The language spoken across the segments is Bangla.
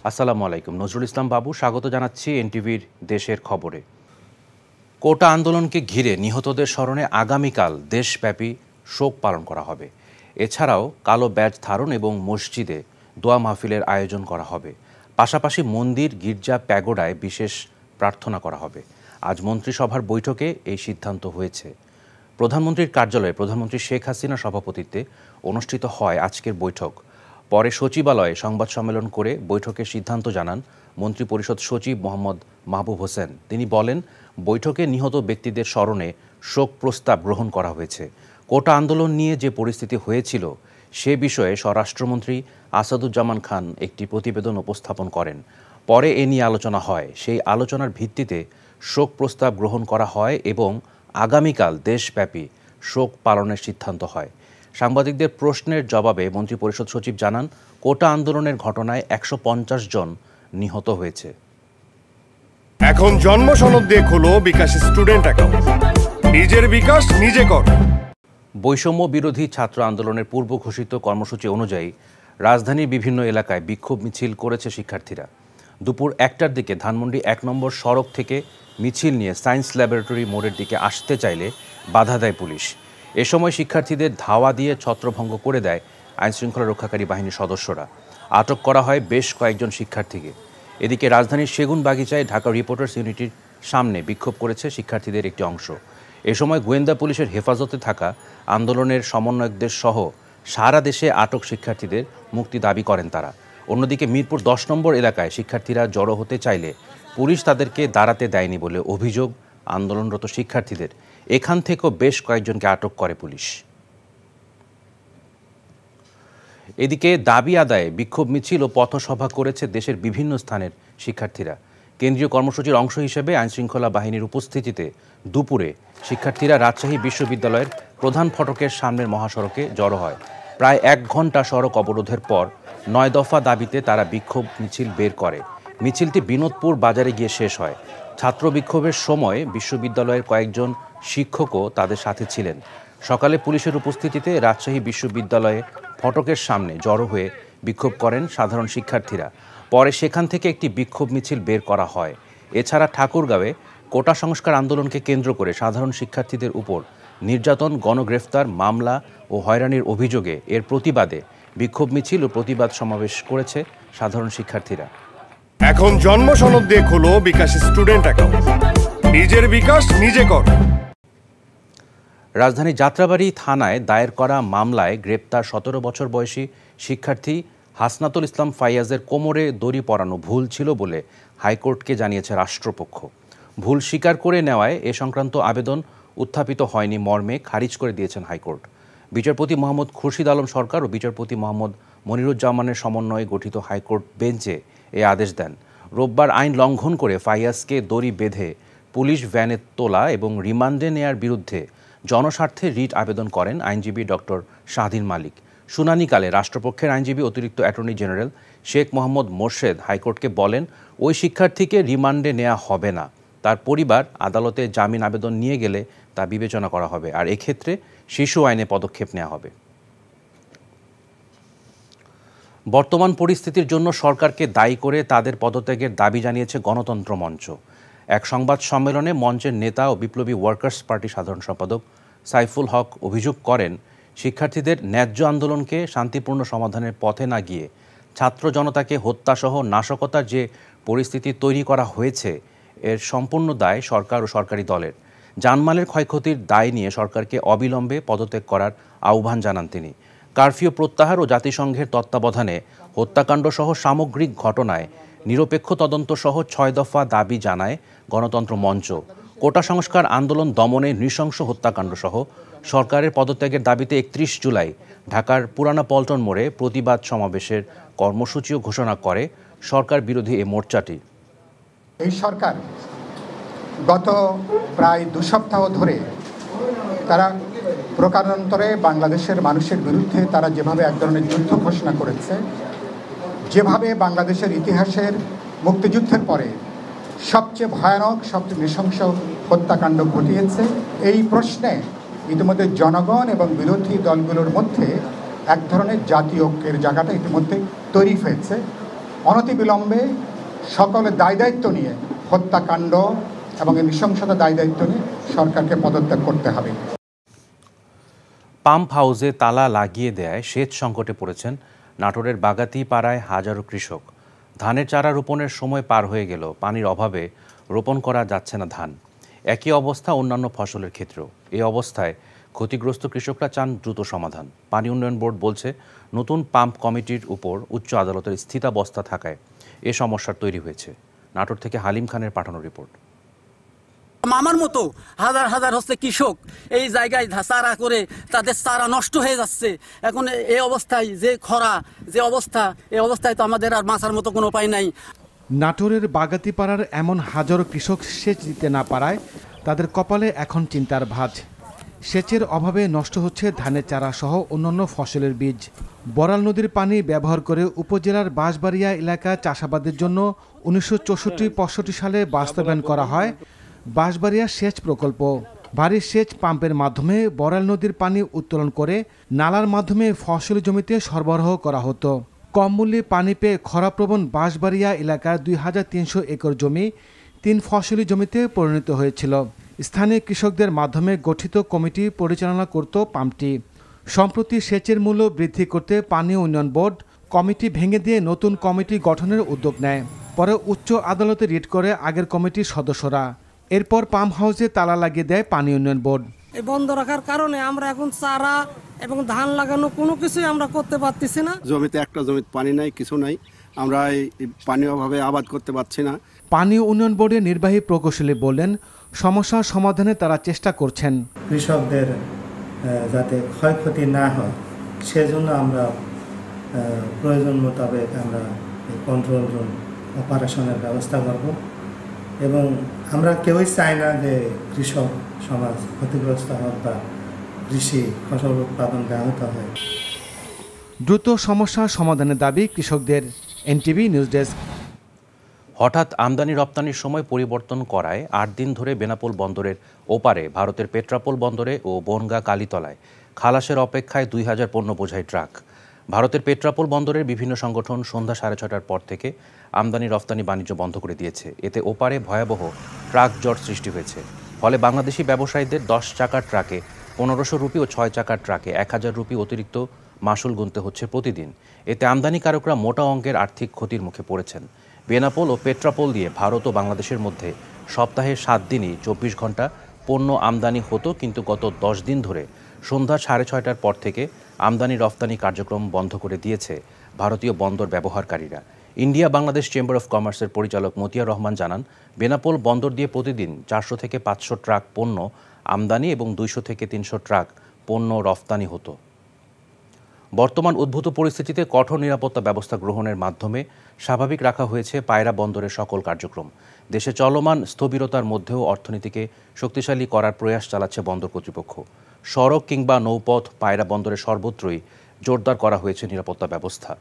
আসসালামু আলাইকুম। নজরুল ইসলাম বাবু, স্বাগত জানাচ্ছি এনটিভির দেশের খবরে। কোটা আন্দোলনকে ঘিরে নিহতদের স্মরণে আগামীকাল দেশব্যাপী শোক পালন করা হবে। এছাড়াও কালো ব্যাজ ধারণ এবং মসজিদে দোয়া মাহফিলের আয়োজন করা হবে। পাশাপাশি মন্দির, গির্জা, প্যাগোডায় বিশেষ প্রার্থনা করা হবে। আজ মন্ত্রিসভার বৈঠকে এই সিদ্ধান্ত হয়েছে। প্রধানমন্ত্রীর কার্যালয়ে প্রধানমন্ত্রী শেখ হাসিনার সভাপতিত্বে অনুষ্ঠিত হয় আজকের বৈঠক। পরে সচিবালয়ে সংবাদ সম্মেলন করে বৈঠকের সিদ্ধান্ত জানান মন্ত্রিপরিষদ সচিব মোহাম্মদ মাহবুব হোসেন। তিনি বলেন, বৈঠকে নিহত ব্যক্তিদের স্মরণে শোক প্রস্তাব গ্রহণ করা হয়েছে। কোটা আন্দোলন নিয়ে যে পরিস্থিতি হয়েছিল সে বিষয়ে স্বরাষ্ট্রমন্ত্রী আসাদুজ্জামান খান একটি প্রতিবেদন উপস্থাপন করেন। পরে এ নিয়ে আলোচনা হয়। সেই আলোচনার ভিত্তিতে শোক প্রস্তাব গ্রহণ করা হয় এবং আগামীকাল দেশব্যাপী শোক পালনের সিদ্ধান্ত হয়। সাংবাদিকদের প্রশ্নের জবাবে মন্ত্রিপরিষদ সচিব জানান, কোটা আন্দোলনের ঘটনায় ১৫০ জন নিহত হয়েছে। এখন জন্ম সনদ দিয়ে খোলো বিকাশ স্টুডেন্ট অ্যাকাউন্ট। নিজের বিকাশ নিজে কর। বৈষম্য বিরোধী ছাত্র আন্দোলনের পূর্ব ঘোষিত কর্মসূচি অনুযায়ী রাজধানীর বিভিন্ন এলাকায় বিক্ষোভ মিছিল করেছে শিক্ষার্থীরা। দুপুর ১টার দিকে ধানমন্ডি ১ নম্বর সড়ক থেকে মিছিল নিয়ে সায়েন্স ল্যাবরেটরি মোড়ের দিকে আসতে চাইলে বাধা দেয় পুলিশ। এ সময় শিক্ষার্থীদের ধাওয়া দিয়ে ছত্রভঙ্গ করে দেয় আইনশৃঙ্খলা রক্ষাকারী বাহিনীর সদস্যরা। আটক করা হয় বেশ কয়েকজন শিক্ষার্থীকে। এদিকে রাজধানীর সেগুনবাগিচায় ঢাকা রিপোর্টার্স ইউনিটির সামনে বিক্ষোভ করেছে শিক্ষার্থীদের একটি অংশ। এ সময় গোয়েন্দা পুলিশের হেফাজতে থাকা আন্দোলনের সমন্বয়কদের সহ সারা দেশে আটক শিক্ষার্থীদের মুক্তি দাবি করেন তারা। অন্যদিকে মিরপুর ১০ নম্বর এলাকায় শিক্ষার্থীরা জড়ো হতে চাইলে পুলিশ তাদেরকে দাঁড়াতে দেয়নি বলে অভিযোগ আন্দোলনরত শিক্ষার্থীদের। এখান থেকেও বেশ কয়েকজনকে আটক করে পুলিশ। এদিকে দাবি আদায়ে বিক্ষোভ মিছিল ও পথসভা করেছে দেশের বিভিন্ন স্থানের শিক্ষার্থীরা। কেন্দ্রীয় কর্মসূচির অংশ হিসেবে আইনশৃঙ্খলা বাহিনীর উপস্থিতিতে দুপুরে শিক্ষার্থীরা রাজশাহী বিশ্ববিদ্যালয়ের প্রধান ফটকের সামনের মহাসড়কে জড়ো হয়। প্রায় ১ ঘন্টা সড়ক অবরোধের পর ৯ দফা দাবিতে তারা বিক্ষোভ মিছিল বের করে। মিছিলটি বিনোদপুর বাজারে গিয়ে শেষ হয়। ছাত্র বিক্ষোভের সময় বিশ্ববিদ্যালয়ের কয়েকজন শিক্ষকও তাদের সাথে ছিলেন। সকালে পুলিশের উপস্থিতিতে রাজশাহী বিশ্ববিদ্যালয়ে ফটকের সামনে জড়ো হয়ে বিক্ষোভ করেন সাধারণ শিক্ষার্থীরা। পরে সেখান থেকে একটি বিক্ষোভ মিছিল বের করা হয়। এছাড়া ঠাকুরগাঁওয়ে কোটা সংস্কার আন্দোলনকে কেন্দ্র করে সাধারণ শিক্ষার্থীদের উপর নির্যাতন, গণগ্রেফতার মামলা ও হয়রানির অভিযোগে এর প্রতিবাদে বিক্ষোভ মিছিল ও প্রতিবাদ সমাবেশ করেছে সাধারণ শিক্ষার্থীরা। এখন জন্ম সনদ দিয়ে খোলো বিকাশ স্টুডেন্ট অ্যাকাউন্ট। নিজের বিকাশ নিজে কর। রাজধানী যাত্রাবাড়ি থানায় দায়ের করা মামলায় গ্রেপ্তার ১৭ বছর বয়সী শিক্ষার্থী হাসনাতুল ইসলাম ফাইয়াজের কোমরে দড়ি পরানো ভুল ছিল বলে হাইকোর্টকে জানিয়েছে রাষ্ট্রপক্ষ। ভুল স্বীকার করে নেওয়ায় এ সংক্রান্ত আবেদন উত্থাপিত হয়নি মর্মে খারিজ করে দিয়েছেন হাইকোর্ট। বিচারপতি মোহাম্মদ খুরশিদ আলম সরকার ও বিচারপতি মোহাম্মদ মনিরুজ্জামানের সমন্বয়ে গঠিত হাইকোর্ট বেঞ্চে এ আদেশ দেন। রোববার আইন লঙ্ঘন করে ফাইয়াজকে দড়ি বেঁধে পুলিশ ভ্যানে তোলা এবং রিমান্ডে নেয়ার বিরুদ্ধে জনস্বার্থে রিট আবেদন করেন আইনজীবী ডক্টর শাহদিন মালিক। শুনানিকালে রাষ্ট্রপক্ষের আইনজীবী অতিরিক্ত অ্যাটর্নি জেনারেল শেখ মোহাম্মদ মোর্শেদ হাইকোর্টকে বলেন, ওই শিক্ষার্থীকে রিমান্ডে নেওয়া হবে না। তার পরিবার আদালতে জামিন আবেদন নিয়ে গেলে তা বিবেচনা করা হবে, আর এক্ষেত্রে শিশু আইনে পদক্ষেপ নেওয়া হবে। বর্তমান পরিস্থিতির জন্য সরকারকে দায়ী করে তাদের পদত্যাগের দাবি জানিয়েছে গণতন্ত্র মঞ্চ। এক সংবাদ সম্মেলনে মঞ্চের নেতা ও বিপ্লবী ওয়ার্কার্স পার্টি সাধারণ সম্পাদক সাইফুল হক অভিযোগ করেন, শিক্ষার্থীদের ন্যায্য আন্দোলনকে শান্তিপূর্ণ সমাধানের পথে না গিয়ে ছাত্র জনতাকে হত্যাসহ নাশকতার যে পরিস্থিতি তৈরি করা হয়েছে এর সম্পূর্ণ দায় সরকার ও সরকারি দলের। জানমালের ক্ষয়ক্ষতির দায় নিয়ে সরকারকে অবিলম্বে পদত্যাগ করার আহ্বান জানান তিনি। কারফিউ প্রত্যাহার ও জাতিসংঘের তত্ত্বাবধানে হত্যাকাণ্ড সহ সামগ্রিক ঘটনায় নিরপেক্ষ তদন্ত সহ ৬ দফা দাবি জানায় গণতন্ত্র মঞ্চ। কোটা সংস্কার আন্দোলন দমনে নৃশংস হত্যাকাণ্ড সহ সরকারের পদত্যাগের দাবিতে ৩১ জুলাই ঢাকার পুরানা পল্টন মোড়ে প্রতিবাদ সমাবেশের কর্মসূচিও ঘোষণা করে সরকার বিরোধী এই মোর্চাটি। এই সরকার গত প্রায় ২ সপ্তাহ ধরে তারা প্রকারান্তরে বাংলাদেশের মানুষের বিরুদ্ধে তারা যেভাবে এক ধরনের যুদ্ধ ঘোষণা করেছে, যেভাবে বাংলাদেশের ইতিহাসের মুক্তিযুদ্ধের পরে সবচেয়ে ভয়ানক, সবচেয়ে নৃশংস হত্যাকাণ্ড ঘটিয়েছে, এই প্রশ্নে ইতিমধ্যে জনগণ এবং বিরোধী দলগুলোর মধ্যে এক ধরনের জাতীয় ঐক্যের জায়গাটা ইতিমধ্যে তৈরি হয়েছে। অনতিবিলম্বে সকলের দায়-দায়িত্ব নিয়ে হত্যাকাণ্ড এবং এই নৃশংসতা দায়-দায়িত্ব নিয়ে সরকারকে পদত্যাগ করতে হবে। পাম্প হাউসে তালা লাগিয়ে দেয় সেচ সংকটে পড়েছেন নাটোরের বাগাতি পাড়ায় হাজারো কৃষক। ধানের চারা রোপণের সময় পার হয়ে গেল, পানির অভাবে রোপণ করা যাচ্ছে না ধান। একই অবস্থা অন্যান্য ফসলের ক্ষেত্রেও। এই অবস্থায় ক্ষতিগ্রস্ত কৃষকরা চান দ্রুত সমাধান। পানি উন্নয়ন বোর্ড বলছে, নতুন পাম্প কমিটির উপর উচ্চ আদালতের স্থিতাবস্থা থাকায় এ সমস্যার তৈরি হয়েছে। নাটোর থেকে হালিম খানের পাঠানো রিপোর্ট। আমার মতো হাজার হাজার হচ্ছে কৃষক এই জায়গায় চারা করে তাদের চারা নষ্ট হয়ে যাচ্ছে। এখন এই অবস্থায় যে খরা, যে অবস্থা, এই অবস্থায় তো আমাদের আর বাঁচার মতো কোনো উপায় নাই। নাটোরের বাগাতিপাড়ার এমন হাজারো কৃষক সেচ দিতে না পারায় তাদের কপালে এখন চিন্তার ভাঁজ। সেচের অভাবে নষ্ট হচ্ছে ধানের চারা সহ অন্যান্য ফসলের বীজ। বড়াল নদীর পানি ব্যবহার করে উপজেলার বাঁশবাড়িয়া এলাকায় চাষাবাদের জন্য 1964-65 সালে বাস্তবায়ন করা হয় বাঁশবাড়িয়া সেচ প্রকল্প। ভারী সেচ পাম্পের মাধ্যমে বড়াল নদীর পানি উত্তোলন করে নালার মাধ্যমে ফসলি জমিতে সরবরাহ করা হতো। কম মূল্যে পানি পেয়ে খরাপ্রবণ বাঁশবাড়িয়া এলাকার 2300 একর জমি 3 ফসলি জমিতে পরিণত হয়েছিল। স্থানীয় কৃষকদের মাধ্যমে গঠিত কমিটি পরিচালনা করত পাম্পটি। সম্প্রতি সেচের মূল্য বৃদ্ধি করতে পানি উন্নয়ন বোর্ড কমিটি ভেঙে দিয়ে নতুন কমিটি গঠনের উদ্যোগ নেয়। পরে উচ্চ আদালতে রিট করে আগের কমিটির সদস্যরা। এরপর পাম্প হাউসে তালা লাগিয়ে দেয় পানি উন্নয়ন বোর্ড। এই বন্ধ রাখার কারণে আমরা এখন চারা এবং ধান লাগানো কোনো কিছুই আমরা করতে পারতেছি না। জমিতে একটা জমিতে পানি নাই, কিছু নাই, আমরা এই পানির অভাবে আবাদ করতে পারছি না। পানি উন্নয়ন বোর্ডের নির্বাহী প্রকৌশলী বললেন, সমস্যা সমাধানে তারা চেষ্টা করছেন। কৃষকদের যাতে ক্ষয়ক্ষতি না হয় সেজন্য আমরা প্রয়োজন মোতাবেক আমরা কন্ট্রোল রুম অপারেশনের ব্যবস্থা করব এবং আমরা কেউই চাই না যে কৃষক সমাজ ক্ষতিগ্রস্ত হোক বা কৃষি ফসল উৎপাদন ব্যাহত হয়। দ্রুত সমস্যা সমাধানের দাবি কৃষকদের। NTV news desk. হঠাৎ আমদানি রপ্তানির সময় পরিবর্তন করায় 8 দিন ধরে বেনাপোল বন্দরের ওপারে ভারতের পেট্রাপোল বন্দরে ও বনগাঁ কালীতলায় খালাসের অপেক্ষায় 2000 পণ্য বোঝাই ট্রাক। ভারতের পেট্রাপোল বন্দরের বিভিন্ন সংগঠন সন্ধ্যা 6:30টার পর থেকে আমদানি রপ্তানি বাণিজ্য বন্ধ করে দিয়েছে। এতে ওপারে ভয়াবহ ট্রাক জট সৃষ্টি হয়েছে। ফলে বাংলাদেশি ব্যবসায়ীদের 10 চাকার ট্রাকে 1500 রুপি ও 6 চাকার ট্রাকে 1000 রুপি অতিরিক্ত মাসুল গুনতে হচ্ছে প্রতিদিন। এতে আমদানিকারকরা মোটা অঙ্কের আর্থিক ক্ষতির মুখে পড়েছেন। বেনাপোল ও পেট্রাপোল দিয়ে ভারত ও বাংলাদেশের মধ্যে সপ্তাহে 7 দিনই 24 ঘন্টা পণ্য আমদানি হতো, কিন্তু গত 10 দিন ধরে সন্ধ্যা 6:30টার পর থেকে আমদানি রপ্তানি কার্যক্রম বন্ধ করে দিয়েছে ভারতীয় বন্দর ব্যবহারকারীরা। ইন্ডিয়া বাংলাদেশ চেম্বার অফ কমার্সের পরিচালক মতিয়ার রহমান জানান, বেনাপোল বন্দর দিয়ে প্রতিদিন 400 থেকে 500 ট্রাক পণ্য আমদানি এবং 200 থেকে 300 ট্রাক পণ্য রফতানি হতো। বর্তমান উদ্ভূত পরিস্থিতিতে কঠোর নিরাপত্তা ব্যবস্থা গ্রহণের মাধ্যমে স্বাভাবিক রাখা হয়েছে পায়রা বন্দরের সকল কার্যক্রম। দেশে চলমান স্থবিরতার মধ্যেও অর্থনীতিকে শক্তিশালী করার প্রয়াস চালাচ্ছে বন্দর কর্তৃপক্ষ। সড়ক কিংবা নৌপথ পায়রা বন্দরে সর্বত্রই জোরদার করা হয়েছে নিরাপত্তা ব্যবস্থা।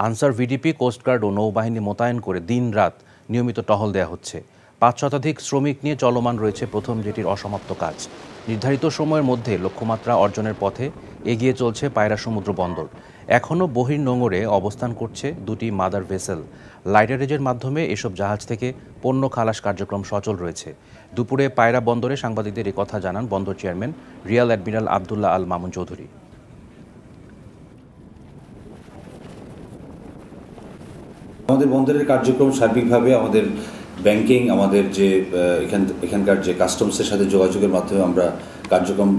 আনসার ভিডিপি, কোস্টগার্ড ও নৌবাহিনী মোতায়েন করে দিন-রাত নিয়মিত টহল দেওয়া হচ্ছে। 5 শতাধিক শ্রমিক নিয়ে চলমান রয়েছে প্রথম জেটির অসমাপ্ত কাজ। নির্ধারিত সময়ের মধ্যে লক্ষ্যমাত্রা অর্জনের পথে এগিয়ে চলছে পায়রা সমুদ্র বন্দর। এখনও বহির্নোঙরে অবস্থান করছে 2টি মাদার ভেসেল। লাইটারেজের মাধ্যমে এসব জাহাজ থেকে পণ্য খালাস কার্যক্রম সচল রয়েছে। দুপুরে পায়রা বন্দরে সাংবাদিকদের কথা জানান বন্দর chairman Real admiral Abdullah Al Mamun Chowdhury. আমাদের বন্দরের কার্যক্রম সার্বিকভাবে আমাদের ব্যাংকিং, আমাদের যে এখানকার যে কাস্টমসের সাথে যোগাযোগের মাধ্যমে আমরা কার্যক্রম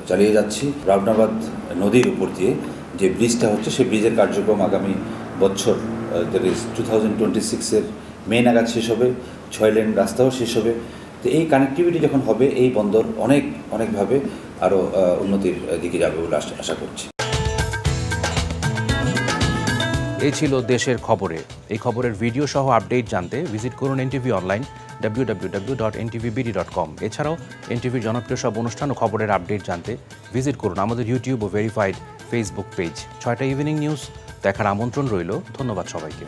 চালিয়ে যাচ্ছি। রাউনাবাদ নদীর উপর দিয়ে যে ব্রিজটা হচ্ছে, সেই ব্রিজের কার্যক্রম আগামী বছর 2026-এর মে নাগাদ শেষ হবে। 6 লেন রাস্তাও শেষ হবে। তো এই কানেক্টিভিটি যখন হবে, এই বন্দর অনেকভাবে আরও উন্নতির দিকে যাবে বলে আশা করছি। এই ছিল দেশের খবরে। এই খবরের ভিডিও সহ আপডেট জানতে ভিজিট করুন এনটিভি অনলাইন www.ntvbd.com। এছাড়াও এনটিভির জনপ্রিয় সব অনুষ্ঠান ও খবরের আপডেট জানতে ভিজিট করুন আমাদের ইউটিউব ও ভেরিফাইড ফেসবুক পেজ। 6টা ইভিনিং নিউজ দেখার আমন্ত্রণ রইল। ধন্যবাদ সবাইকে।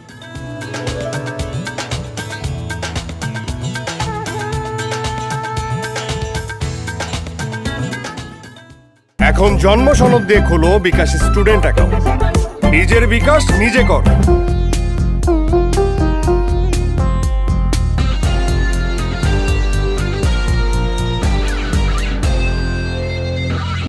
এখন জন্ম সনদ দিয়ে খোলো বিকাশ স্টুডেন্ট অ্যাকাউন্ট। নিজের বিকাশ নিজে কর।